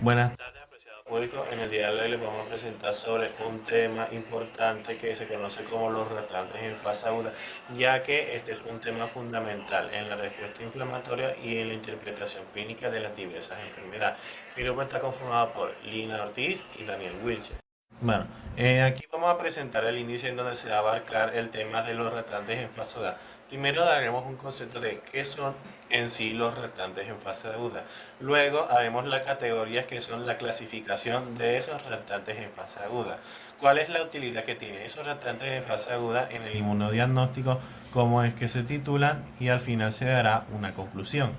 Buenas tardes, apreciado público. En el día de hoy les vamos a presentar sobre un tema importante que se conoce como los retardantes en fase aguda, ya que este es un tema fundamental en la respuesta inflamatoria y en la interpretación clínica de las diversas enfermedades. Mi grupo está conformado por Lina Ortiz y Daniel Wilcher. Bueno, aquí vamos a presentar el índice en donde se va a abarcar el tema de los retardantes en fase aguda. Primero daremos un concepto de qué son en sí los retardantes en fase aguda. Luego haremos las categorías que son la clasificación de esos retardantes en fase aguda. ¿Cuál es la utilidad que tienen esos retardantes en fase aguda en el inmunodiagnóstico? ¿Cómo es que se titulan? Y al final se dará una conclusión.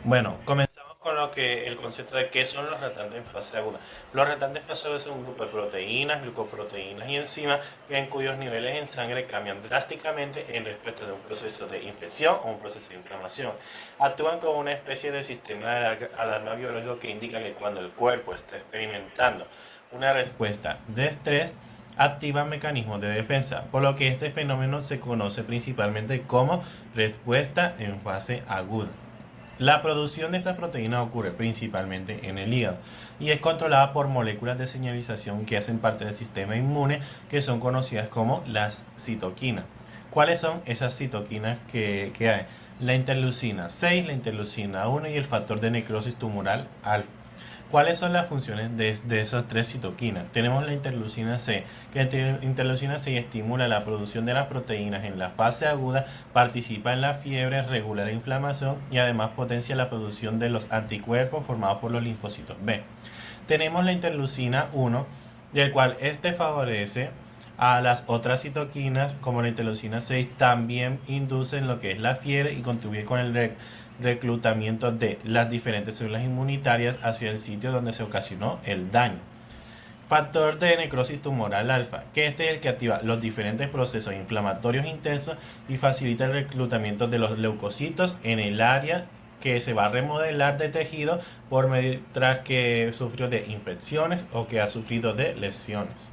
Bueno, comenzamos con el concepto de qué son los retardantes en fase aguda. Los retardantes en fase aguda son un grupo de proteínas, glucoproteínas y enzimas en cuyos niveles en sangre cambian drásticamente en respuesta de un proceso de infección o un proceso de inflamación. Actúan como una especie de sistema de alarma biológico que indica que cuando el cuerpo está experimentando una respuesta de estrés, activa mecanismos de defensa, por lo que este fenómeno se conoce principalmente como respuesta en fase aguda. La producción de estas proteínas ocurre principalmente en el hígado y es controlada por moléculas de señalización que hacen parte del sistema inmune, que son conocidas como las citoquinas. ¿Cuáles son esas citoquinas que hay? La interleucina 6, la interleucina 1 y el factor de necrosis tumoral alfa. ¿Cuáles son las funciones de esas tres citoquinas? Tenemos la interleucina C, que la interleucina C estimula la producción de las proteínas en la fase aguda, participa en la fiebre, regula la inflamación y además potencia la producción de los anticuerpos formados por los linfocitos B. Tenemos la interleucina 1, del cual este favorece a las otras citoquinas, como la interleucina 6, también inducen lo que es la fiebre y contribuye con el reclutamiento de las diferentes células inmunitarias hacia el sitio donde se ocasionó el daño. Factor de necrosis tumoral alfa, que este es el que activa los diferentes procesos inflamatorios intensos y facilita el reclutamiento de los leucocitos en el área que se va a remodelar de tejido tras que sufrió de infecciones o que ha sufrido de lesiones.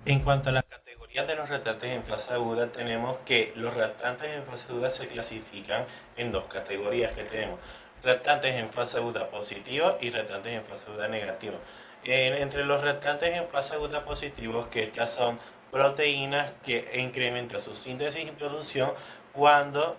En cuanto a las categorías de los retardantes en fase aguda, tenemos que los retardantes en fase aguda se clasifican en dos categorías que tenemos: retardantes en fase aguda positiva y retardantes en fase aguda negativa. Entre los retardantes en fase aguda positivos, que estas son proteínas que incrementan su síntesis y producción cuando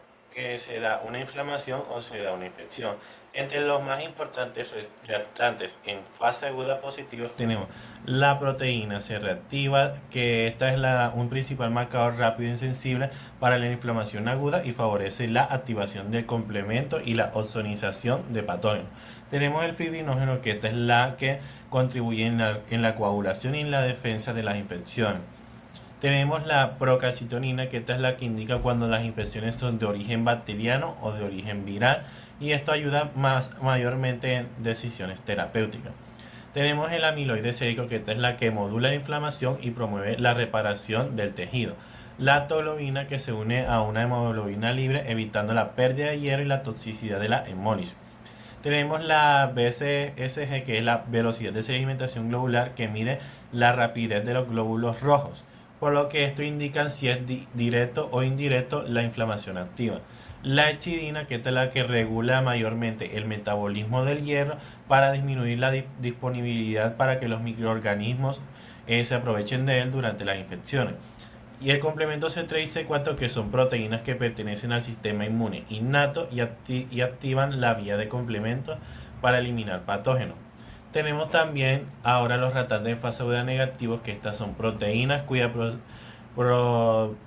se da una inflamación o se da una infección. Entre los más importantes reactantes en fase aguda positivos tenemos la proteína C reactiva, que esta es un principal marcador rápido y sensible para la inflamación aguda y favorece la activación del complemento y la ozonización de patógenos. Tenemos el fibrinógeno, que esta es la que contribuye en la coagulación y en la defensa de las infecciones. Tenemos la procalcitonina, que esta es la que indica cuando las infecciones son de origen bacteriano o de origen viral, y esto ayuda mayormente en decisiones terapéuticas. Tenemos el amiloide sérico, que esta es la que modula la inflamación y promueve la reparación del tejido. La toglobina, que se une a una hemoglobina libre, evitando la pérdida de hierro y la toxicidad de la hemólisis. Tenemos la BCSG, que es la velocidad de sedimentación globular, que mide la rapidez de los glóbulos rojos, por lo que esto indica si es directo o indirecto la inflamación activa. La hechidina, que es la que regula mayormente el metabolismo del hierro para disminuir la disponibilidad para que los microorganismos se aprovechen de él durante las infecciones. Y el complemento C3 y C4, que son proteínas que pertenecen al sistema inmune innato y activan la vía de complemento para eliminar patógenos. Tenemos también ahora los retardantes en fase aguda negativos, que estas son proteínas cuya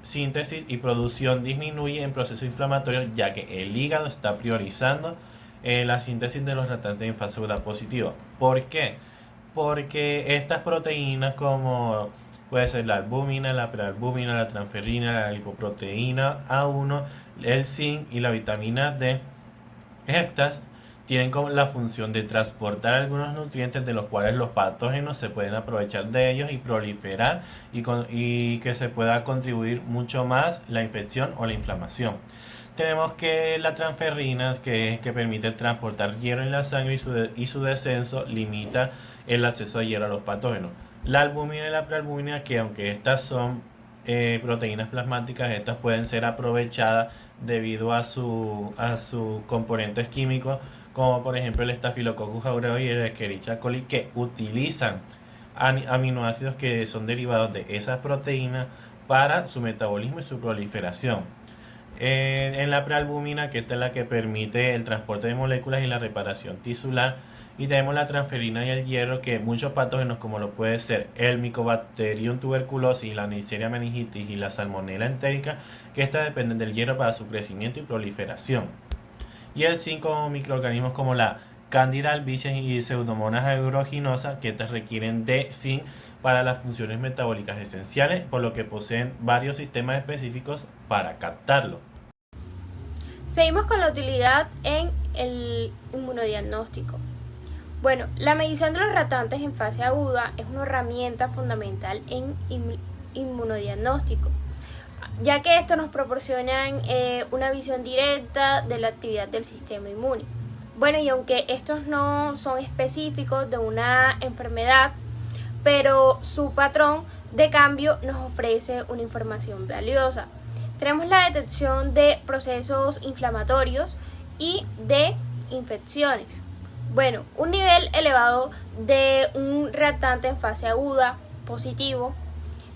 síntesis y producción disminuye en procesos inflamatorios, ya que el hígado está priorizando la síntesis de los retardantes en fase aguda positiva. ¿Por qué? Porque estas proteínas, como puede ser la albúmina, la prealbúmina, la transferrina, la lipoproteína A1, el zinc y la vitamina D, estas tienen como la función de transportar algunos nutrientes de los cuales los patógenos se pueden aprovechar de ellos y proliferar, y que se pueda contribuir mucho más la infección o la inflamación. Tenemos que la transferrina, que permite transportar hierro en la sangre, y su descenso limita el acceso a hierro a los patógenos. La albúmina y la prealbúmina, que aunque estas son proteínas plasmáticas, estas pueden ser aprovechadas debido a sus componentes químicos, como por ejemplo el Staphylococcus aureus y el Escherichia coli, que utilizan aminoácidos que son derivados de esas proteínas para su metabolismo y su proliferación. En la prealbúmina, que esta es la que permite el transporte de moléculas y la reparación tisular. Y tenemos la transferina y el hierro, que muchos patógenos, como lo puede ser el Mycobacterium tuberculosis, la Neisseria meningitis y la Salmonella entérica, que estas dependen del hierro para su crecimiento y proliferación. Y el 5 microorganismos como la Candida albicans y Pseudomonas aeruginosa, que estas requieren de zinc para las funciones metabólicas esenciales, por lo que poseen varios sistemas específicos para captarlo. Seguimos con la utilidad en el inmunodiagnóstico. Bueno, la medición de los reactantes en fase aguda es una herramienta fundamental en inmunodiagnóstico, ya que estos nos proporcionan una visión directa de la actividad del sistema inmune. Bueno, y aunque estos no son específicos de una enfermedad, pero su patrón de cambio nos ofrece una información valiosa. Tenemos la detección de procesos inflamatorios y de infecciones. Bueno, un nivel elevado de un reactante en fase aguda positivo,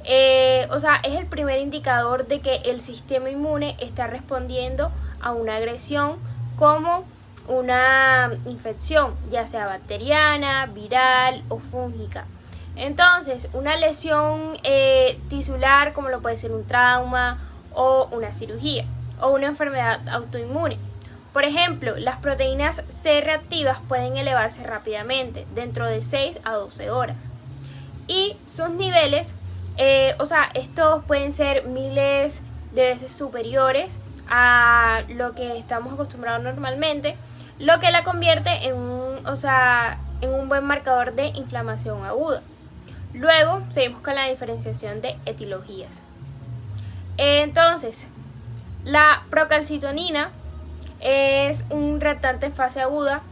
es el primer indicador de que el sistema inmune está respondiendo a una agresión como una infección, ya sea bacteriana, viral o fúngica. Entonces, una lesión tisular, como lo puede ser un trauma o una cirugía o una enfermedad autoinmune. Por ejemplo, las proteínas C reactivas pueden elevarse rápidamente, dentro de 6 a 12 horas. Y sus niveles, estos pueden ser miles de veces superiores a lo que estamos acostumbrados normalmente, lo que la convierte en un buen marcador de inflamación aguda. Luego, seguimos con la diferenciación de etiologías. Entonces, la procalcitonina es un reactante en fase aguda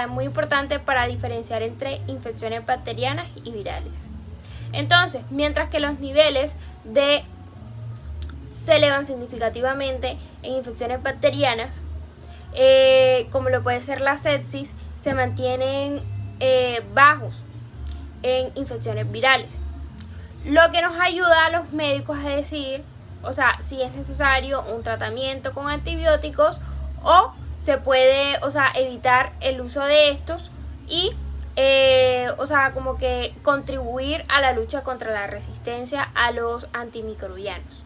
muy importante para diferenciar entre infecciones bacterianas y virales. Entonces, mientras que los niveles se elevan significativamente en infecciones bacterianas, como lo puede ser la sepsis, se mantienen bajos en infecciones virales. Lo que nos ayuda a los médicos a decidir si es necesario un tratamiento con antibióticos o se puede, evitar el uso de estos y, como que contribuir a la lucha contra la resistencia a los antimicrobianos.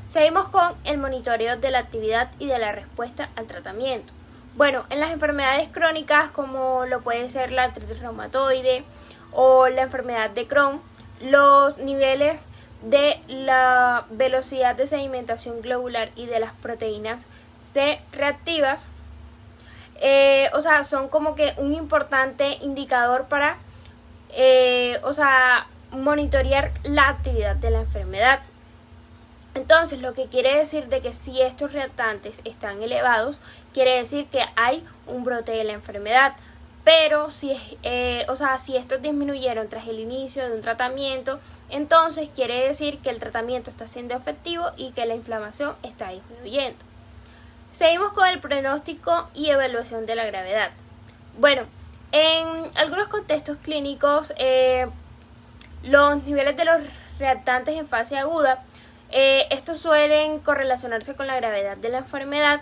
Seguimos con el monitoreo de la actividad y de la respuesta al tratamiento. Bueno, en las enfermedades crónicas, como lo puede ser la artritis reumatoide o la enfermedad de Crohn, los niveles de la velocidad de sedimentación globular y de las proteínas C reactivas son como que un importante indicador para monitorear la actividad de la enfermedad. Entonces, lo que quiere decir de que si estos reactantes están elevados, quiere decir que hay un brote de la enfermedad. Pero si estos disminuyeron tras el inicio de un tratamiento, entonces quiere decir que el tratamiento está siendo efectivo y que la inflamación está disminuyendo. Seguimos con el pronóstico y evaluación de la gravedad. Bueno, en algunos contextos clínicos, los niveles de los reactantes en fase aguda, estos suelen correlacionarse con la gravedad de la enfermedad.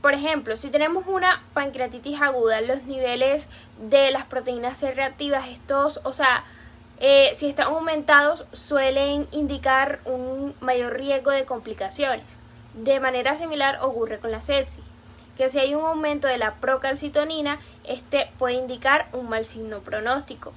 Por ejemplo, si tenemos una pancreatitis aguda, los niveles de las proteínas C reactivas, si están aumentados, suelen indicar un mayor riesgo de complicaciones. De manera similar ocurre con la sepsis, que si hay un aumento de la procalcitonina, este puede indicar un mal signo pronóstico.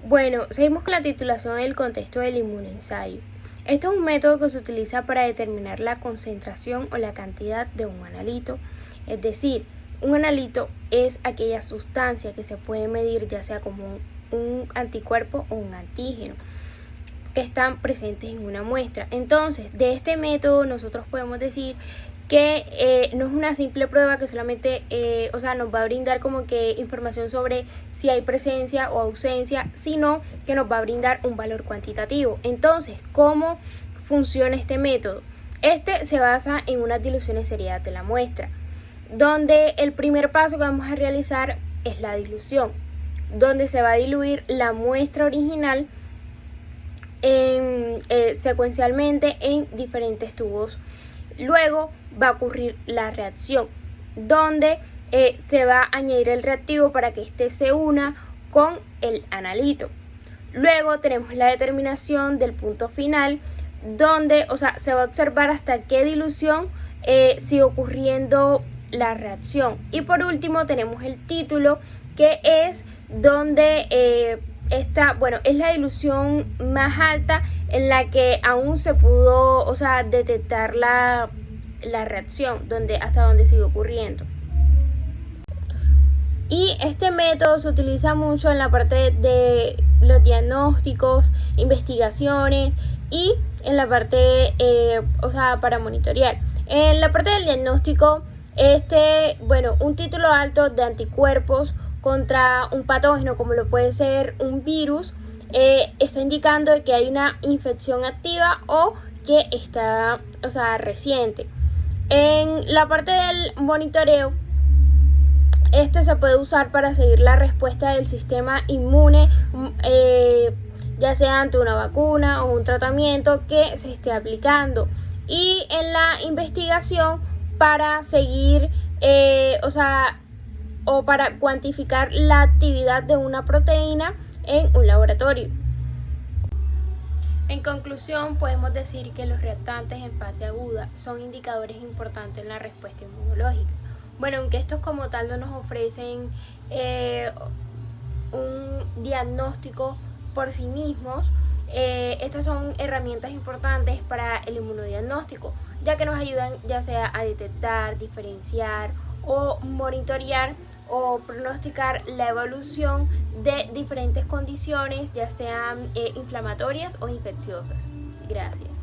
Bueno, seguimos con la titulación del contexto del inmunoensayo. Este es un método que se utiliza para determinar la concentración o la cantidad de un analito. Es decir, un analito es aquella sustancia que se puede medir ya sea como un anticuerpo o un antígeno que están presentes en una muestra. Entonces, de este método nosotros podemos decir que no es una simple prueba que solamente nos va a brindar como que información sobre si hay presencia o ausencia, sino que nos va a brindar un valor cuantitativo. Entonces, ¿cómo funciona este método? Este se basa en unas diluciones seriadas de la muestra, donde el primer paso que vamos a realizar es la dilución, donde se va a diluir la muestra original secuencialmente en diferentes tubos. Luego va a ocurrir la reacción, donde se va a añadir el reactivo para que éste se una con el analito. Luego tenemos la determinación del punto final, donde se va a observar hasta qué dilución sigue ocurriendo la reacción. Y por último tenemos el título, que es donde es la dilución más alta en la que aún se pudo detectar la reacción, hasta donde sigue ocurriendo. Y este método se utiliza mucho en la parte de los diagnósticos, investigaciones y en la parte para monitorear. En la parte del diagnóstico, un título alto de anticuerpos contra un patógeno como lo puede ser un virus está indicando que hay una infección activa o que está reciente. En la parte del monitoreo, se puede usar para seguir la respuesta del sistema inmune, ya sea ante una vacuna o un tratamiento que se esté aplicando. Y en la investigación, para seguir o para cuantificar la actividad de una proteína en un laboratorio. En conclusión, podemos decir que los reactantes en fase aguda son indicadores importantes en la respuesta inmunológica. Bueno, aunque estos como tal no nos ofrecen un diagnóstico por sí mismos, estas son herramientas importantes para el inmunodiagnóstico, ya que nos ayudan ya sea a detectar, diferenciar o monitorear o pronosticar la evolución de diferentes condiciones, ya sean inflamatorias o infecciosas. Gracias.